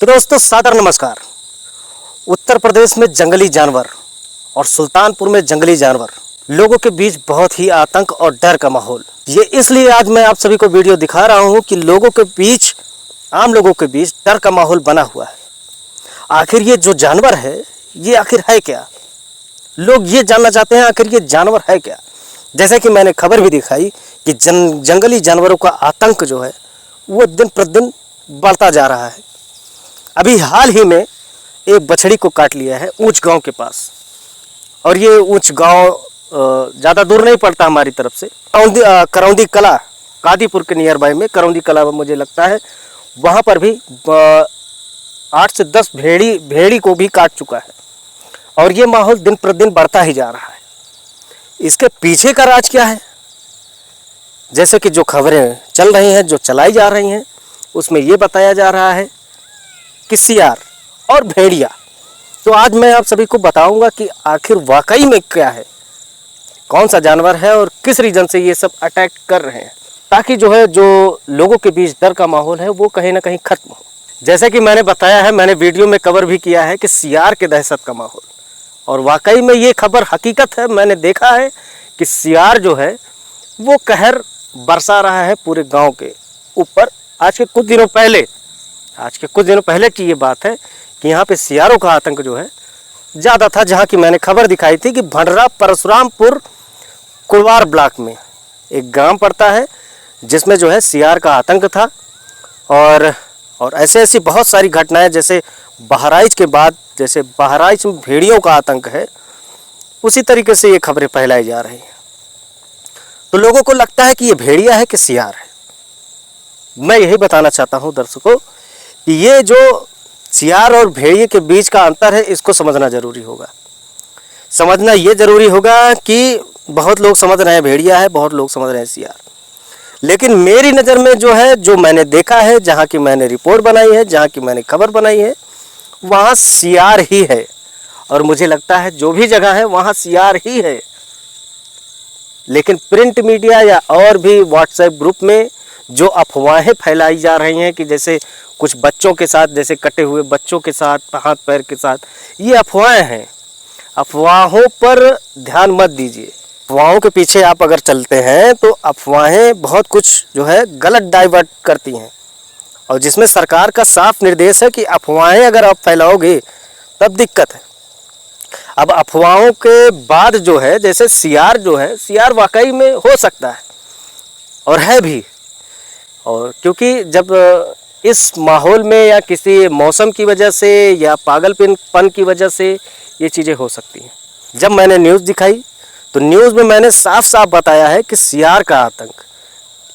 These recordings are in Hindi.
तो दोस्तों सादर नमस्कार। उत्तर प्रदेश में जंगली जानवर और सुल्तानपुर में जंगली जानवर, लोगों के बीच बहुत ही आतंक और डर का माहौल। ये इसलिए आज मैं आप सभी को वीडियो दिखा रहा हूं कि लोगों के बीच, आम लोगों के बीच डर का माहौल बना हुआ है। आखिर ये जो जानवर है ये आखिर है क्या? लोग ये जानना चाहते हैं आखिर ये जानवर है क्या। जैसे कि मैंने खबर भी दिखाई कि जंगली जानवरों का आतंक जो है वो दिन प्रतिदिन बढ़ता जा रहा है। अभी हाल ही में एक बछड़ी को काट लिया है ऊंच गांव के पास, और ये ऊंच गांव ज़्यादा दूर नहीं पड़ता हमारी तरफ से। करौंदी कला, कादीपुर के नियर बाय में करौंदी कला मुझे लगता है, वहाँ पर भी 8 से 10 भेड़ी को भी काट चुका है। और ये माहौल दिन प्रतिदिन बढ़ता ही जा रहा है। इसके पीछे का राज क्या है? जैसे कि जो खबरें चल रही हैं, जो चलाई जा रही हैं, उसमें ये बताया जा रहा है कि सियार और भेड़िया। तो आज मैं आप सभी को बताऊंगा कि आखिर वाकई में क्या है, कौन सा जानवर है और किस रीजन से ये सब अटैक कर रहे हैं, ताकि जो है जो लोगों के बीच डर का माहौल है वो कहीं ना कहीं खत्म हो। जैसे कि मैंने बताया है, मैंने वीडियो में कवर भी किया है कि सियार के दहशत का माहौल, और वाकई में ये खबर हकीकत है। मैंने देखा है कि सियार जो है वो कहर बरसा रहा है पूरे गांव के ऊपर। आज के कुछ दिनों पहले की ये बात है कि यहाँ पे सियारों का आतंक जो है ज़्यादा था। जहाँ की मैंने खबर दिखाई थी कि भंडरा परशुरामपुर कुलवार ब्लॉक में एक ग्राम पड़ता है जिसमें जो है सियार का आतंक था। और ऐसी बहुत सारी घटनाएं, जैसे बहराइच के बाद जैसे बहराइच में भेड़ियों का आतंक है, उसी तरीके से ये खबरें फैलाई जा रही हैं। तो लोगों को लगता है कि ये भेड़िया है कि सियार है। मैं यही बताना चाहता हूँ दर्शकों कि ये जो सियार और भेड़िए के बीच का अंतर है, इसको समझना जरूरी होगा। समझना ये जरूरी होगा कि बहुत लोग समझ रहे हैं भेड़िया है, बहुत लोग समझ रहे हैं सियार। लेकिन मेरी नज़र में जो है, जो मैंने देखा है, जहाँ की मैंने रिपोर्ट बनाई है, जहाँ की मैंने खबर बनाई है, वहाँ सियार ही है। और मुझे लगता है जो भी जगह है वहाँ सियार ही है। लेकिन प्रिंट मीडिया या और भी व्हाट्सएप ग्रुप में जो अफवाहें फैलाई जा रही हैं कि जैसे कुछ बच्चों के साथ, जैसे कटे हुए बच्चों के साथ, हाथ पैर के साथ, ये अफवाहें हैं। अफवाहों पर ध्यान मत दीजिए। अफवाहों के पीछे आप अगर चलते हैं तो अफवाहें बहुत कुछ जो है गलत डाइवर्ट करती हैं, और जिसमें सरकार का साफ निर्देश है कि अफवाहें अगर आप फैलाओगे तब दिक्कत है। अब अफवाहों के बाद जो है, जैसे सियार जो है, सियार वाकई में हो सकता है और है भी। और क्योंकि जब इस माहौल में या किसी मौसम की वजह से या पागलपन की वजह से ये चीज़ें हो सकती हैं। जब मैंने न्यूज़ दिखाई तो न्यूज़ में मैंने साफ साफ बताया है कि सियार का आतंक।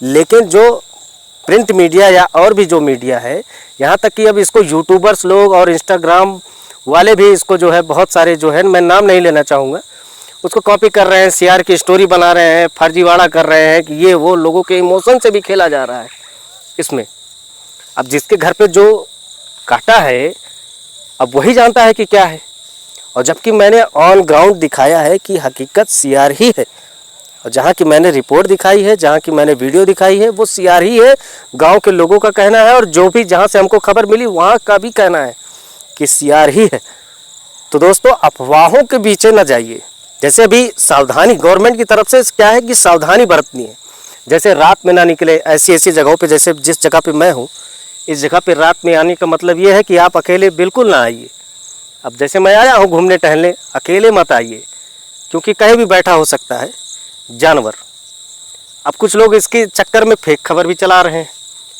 लेकिन जो प्रिंट मीडिया या और भी जो मीडिया है, यहाँ तक कि अब इसको यूट्यूबर्स लोग और इंस्टाग्राम वाले भी इसको जो है, बहुत सारे जो है, मैं नाम नहीं लेना चाहूँगा, उसको कॉपी कर रहे हैं, सियार की स्टोरी बना रहे हैं, फर्जीवाड़ा कर रहे हैं कि ये वो, लोगों के इमोशन से भी खेला जा रहा है इसमें। अब जिसके घर पे जो काटा है, अब वही जानता है कि क्या है। और जबकि मैंने ऑन ग्राउंड दिखाया है कि हकीकत सियार ही है, और जहाँ की मैंने रिपोर्ट दिखाई है, जहाँ की मैंने वीडियो दिखाई है, वो सियार ही है। गांव के लोगों का कहना है, और जो भी जहाँ से हमको खबर मिली वहाँ का भी कहना है कि सियार ही है। तो दोस्तों, अफवाहों के पीछे न जाइए। जैसे अभी सावधानी गवर्नमेंट की तरफ से क्या है कि सावधानी बरतनी है। जैसे रात में ना निकले ऐसी जगहों पे, जैसे जिस जगह पे मैं हूँ, इस जगह पे रात में आने का मतलब ये है कि आप अकेले बिल्कुल ना आइए। अब जैसे मैं आया हूँ घूमने टहलने, अकेले मत आइए, क्योंकि कहीं भी बैठा हो सकता है जानवर। अब कुछ लोग इसके चक्कर में फेक खबर भी चला रहे हैं,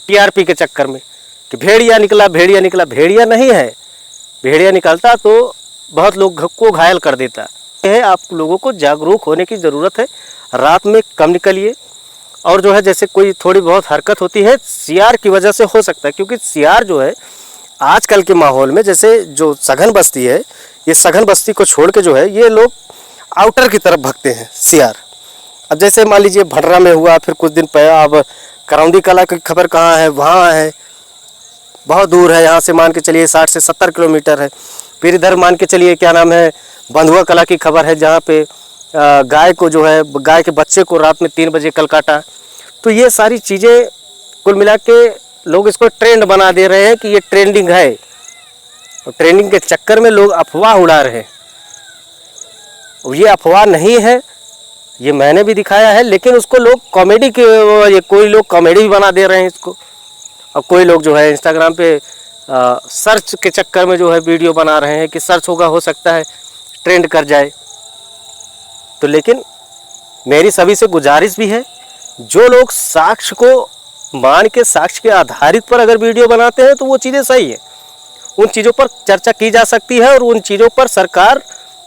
टीआरपी के चक्कर में, कि भेड़िया निकला, भेड़िया निकला। भेड़िया नहीं है। भेड़िया निकलता तो बहुत लोग को घायल कर देता है। आप लोगों को जागरूक होने की ज़रूरत है। रात में कम निकलिए। और जो है, जैसे कोई थोड़ी बहुत हरकत होती है सियार की वजह से हो सकता है, क्योंकि सियार जो है आजकल के माहौल में, जैसे जो सघन बस्ती है, ये सघन बस्ती को छोड़ के जो है ये लोग आउटर की तरफ भागते हैं सियार। अब जैसे मान लीजिए भंडरा में हुआ, फिर कुछ दिन पहले अब करौंदी कला की खबर कहाँ है, वहाँ है, बहुत दूर है यहाँ से, मान के चलिए 60 से 70 किलोमीटर है। फिर इधर मान के चलिए क्या नाम है, बंधुआ कला की खबर है, जहाँ पे गाय को जो है, गाय के बच्चे को रात में 3 बजे कल काटा। तो ये सारी चीज़ें कुल मिला के लोग इसको ट्रेंड बना दे रहे हैं कि ये ट्रेंडिंग है, और ट्रेंडिंग के चक्कर में लोग अफवाह उड़ा रहे हैं। और ये अफवाह नहीं है, ये मैंने भी दिखाया है, लेकिन उसको लोग कॉमेडी के, कोई लोग कॉमेडी भी बना दे रहे हैं इसको। अब कोई लोग जो है इंस्टाग्राम पे सर्च के चक्कर में जो है वीडियो बना रहे हैं कि सर्च होगा, हो सकता है ट्रेंड कर जाए। तो लेकिन मेरी सभी से गुजारिश भी है, जो लोग साक्ष्य को मान के, साक्ष्य के आधारित पर अगर वीडियो बनाते हैं तो वो चीज़ें सही है, उन चीज़ों पर चर्चा की जा सकती है और उन चीज़ों पर सरकार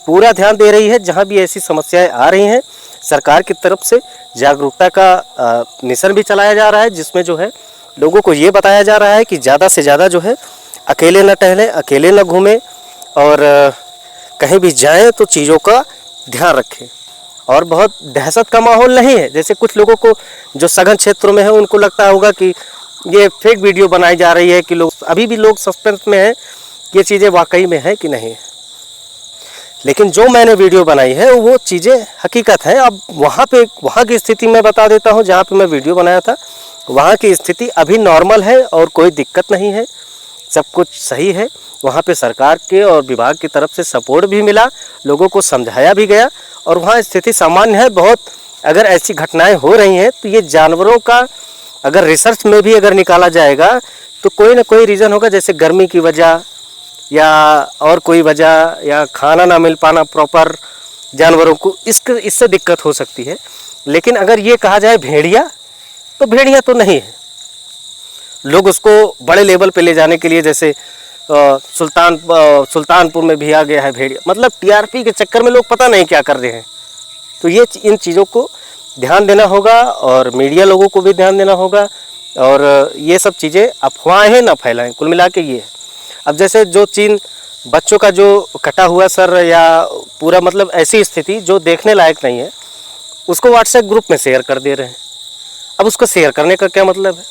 पूरा ध्यान दे रही है। जहाँ भी ऐसी समस्याएं आ रही हैं, सरकार की तरफ से जागरूकता का मिशन भी चलाया जा रहा है, जिसमें जो है लोगों को ये बताया जा रहा है कि ज़्यादा से ज़्यादा जो है अकेले न टहलें, अकेले न घूमें, और कहीं भी जाएं तो चीज़ों का ध्यान रखें। और बहुत दहशत का माहौल नहीं है। जैसे कुछ लोगों को जो सघन क्षेत्रों में है उनको लगता होगा कि ये फेक वीडियो बनाई जा रही है, कि लोग अभी भी लोग सस्पेंस में हैं, ये चीज़ें वाकई में है कि नहीं है। लेकिन जो मैंने वीडियो बनाई है वो चीज़ें हकीकत है। अब वहाँ की स्थिति मैं बता देता हूँ। जहाँ पे मैं वीडियो बनाया था वहाँ की स्थिति अभी नॉर्मल है और कोई दिक्कत नहीं है, सब कुछ सही है। वहाँ पे सरकार के और विभाग की तरफ से सपोर्ट भी मिला, लोगों को समझाया भी गया और वहाँ स्थिति सामान्य है। बहुत अगर ऐसी घटनाएं हो रही हैं तो ये जानवरों का अगर रिसर्च में भी अगर निकाला जाएगा तो कोई ना कोई रीज़न होगा, जैसे गर्मी की वजह या और कोई वजह, या खाना ना मिल पाना प्रॉपर जानवरों को, इससे दिक्कत हो सकती है। लेकिन अगर ये कहा जाए भेड़िया, तो भेड़िया तो नहीं है। लोग उसको बड़े लेवल पे ले जाने के लिए, जैसे सुल्तानपुर में भी आ गया है भेड़िया, मतलब टीआरपी के चक्कर में लोग पता नहीं क्या कर रहे हैं। तो ये इन चीज़ों को ध्यान देना होगा और मीडिया लोगों को भी ध्यान देना होगा, और ये सब चीज़ें अफवाहें ना फैलाएं। कुल मिला के ये है। अब जैसे जो चीन बच्चों का जो कटा हुआ सर या पूरा मतलब ऐसी स्थिति जो देखने लायक नहीं है, उसको व्हाट्सएप ग्रुप में शेयर कर दे रहे हैं। अब उसको शेयर करने का क्या मतलब है?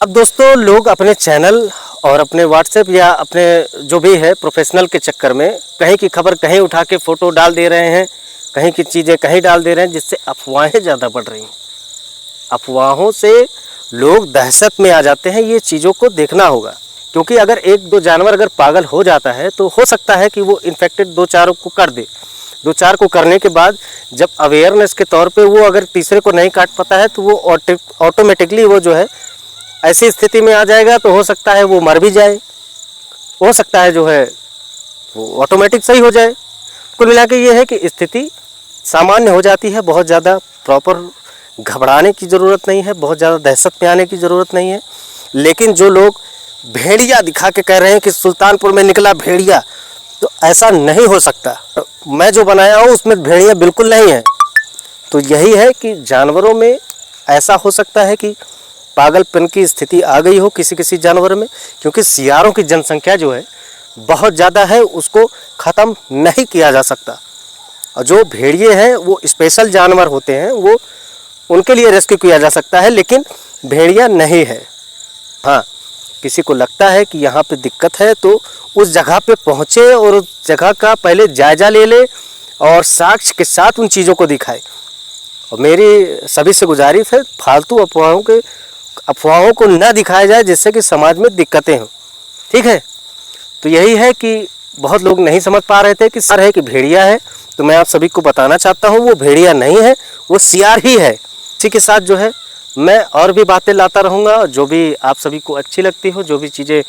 अब दोस्तों, लोग अपने चैनल और अपने व्हाट्सएप या अपने जो भी है प्रोफेशनल के चक्कर में कहीं की खबर कहीं उठा के फ़ोटो डाल दे रहे हैं, कहीं की चीज़ें कहीं डाल दे रहे हैं, जिससे अफवाहें ज़्यादा बढ़ रही हैं। अफवाहों से लोग दहशत में आ जाते हैं। ये चीज़ों को देखना होगा, क्योंकि अगर एक दो जानवर अगर पागल हो जाता है तो हो सकता है कि वो इन्फेक्टेड दो चारों को कर दे। दो चार को करने के बाद जब अवेयरनेस के तौर पे वो अगर तीसरे को नहीं काट पाता है तो वो ऑटोमेटिकली वो जो है ऐसी स्थिति में आ जाएगा, तो हो सकता है वो मर भी जाए, हो सकता है जो है वो ऑटोमेटिक सही हो जाए। कुल मिला के ये है कि स्थिति सामान्य हो जाती है। बहुत ज़्यादा प्रॉपर घबराने की ज़रूरत नहीं है, बहुत ज़्यादा दहशत में आने की ज़रूरत नहीं है। लेकिन जो लोग भेड़िया दिखा के कह रहे हैं कि सुल्तानपुर में निकला भेड़िया, तो ऐसा नहीं हो सकता। मैं जो बनाया हूँ उसमें भेड़िया बिल्कुल नहीं है। तो यही है कि जानवरों में ऐसा हो सकता है कि पागलपन की स्थिति आ गई हो किसी किसी जानवर में, क्योंकि सियारों की जनसंख्या जो है बहुत ज़्यादा है, उसको ख़त्म नहीं किया जा सकता। और जो भेड़िए हैं वो स्पेशल जानवर होते हैं, वो उनके लिए रेस्क्यू किया जा सकता है, लेकिन भेड़िया नहीं है। हाँ, किसी को लगता है कि यहाँ पे दिक्कत है तो उस जगह पे पहुँचे और उस जगह का पहले जायज़ा ले ले और साक्ष्य के साथ उन चीज़ों को दिखाए। और मेरी सभी से गुजारिश है, फालतू अफवाहों को न दिखाया जाए, जिससे कि समाज में दिक्कतें हों। ठीक है, तो यही है कि बहुत लोग नहीं समझ पा रहे थे कि सर है कि भेड़िया है, तो मैं आप सभी को बताना चाहता हूँ वो भेड़िया नहीं है, वो सियार ही है। इसी के साथ जो है मैं और भी बातें लाता रहूँगा, जो भी आप सभी को अच्छी लगती हो, जो भी चीज़ें।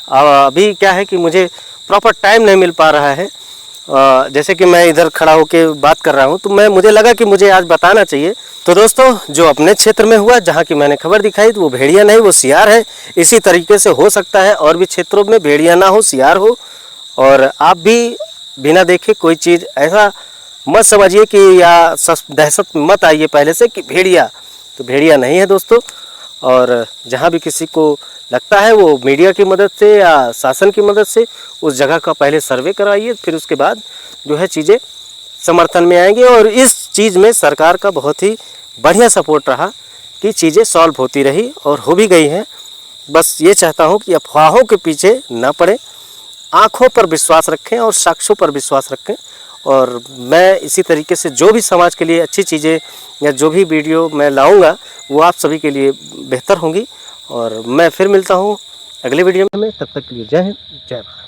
अभी क्या है कि मुझे प्रॉपर टाइम नहीं मिल पा रहा है, जैसे कि मैं इधर खड़ा होके बात कर रहा हूँ, तो मुझे लगा कि मुझे आज बताना चाहिए। तो दोस्तों, जो अपने क्षेत्र में हुआ, जहाँ की मैंने खबर दिखाई, तो वो भेड़िया नहीं, वो सियार है। इसी तरीके से हो सकता है और भी क्षेत्रों में भेड़िया ना हो, सियार हो। और आप भी बिना देखे कोई चीज़ ऐसा मत समझिए कि या दहशत मत आइए पहले से कि भेड़िया, तो भेड़िया नहीं है दोस्तों। और जहाँ भी किसी को लगता है वो मीडिया की मदद से या शासन की मदद से उस जगह का पहले सर्वे कराइए, फिर उसके बाद जो है चीज़ें समर्थन में आएंगे। और इस चीज़ में सरकार का बहुत ही बढ़िया सपोर्ट रहा कि चीज़ें सॉल्व होती रही और हो भी गई हैं। बस ये चाहता हूँ कि अफवाहों के पीछे ना पड़े, आँखों पर विश्वास रखें और साक्ष्यों पर विश्वास रखें। और मैं इसी तरीके से जो भी समाज के लिए अच्छी चीज़ें या जो भी वीडियो मैं लाऊंगा वो आप सभी के लिए बेहतर होंगी। और मैं फिर मिलता हूँ अगले वीडियो में। तब तक के लिए जय हिंद, जय भारत।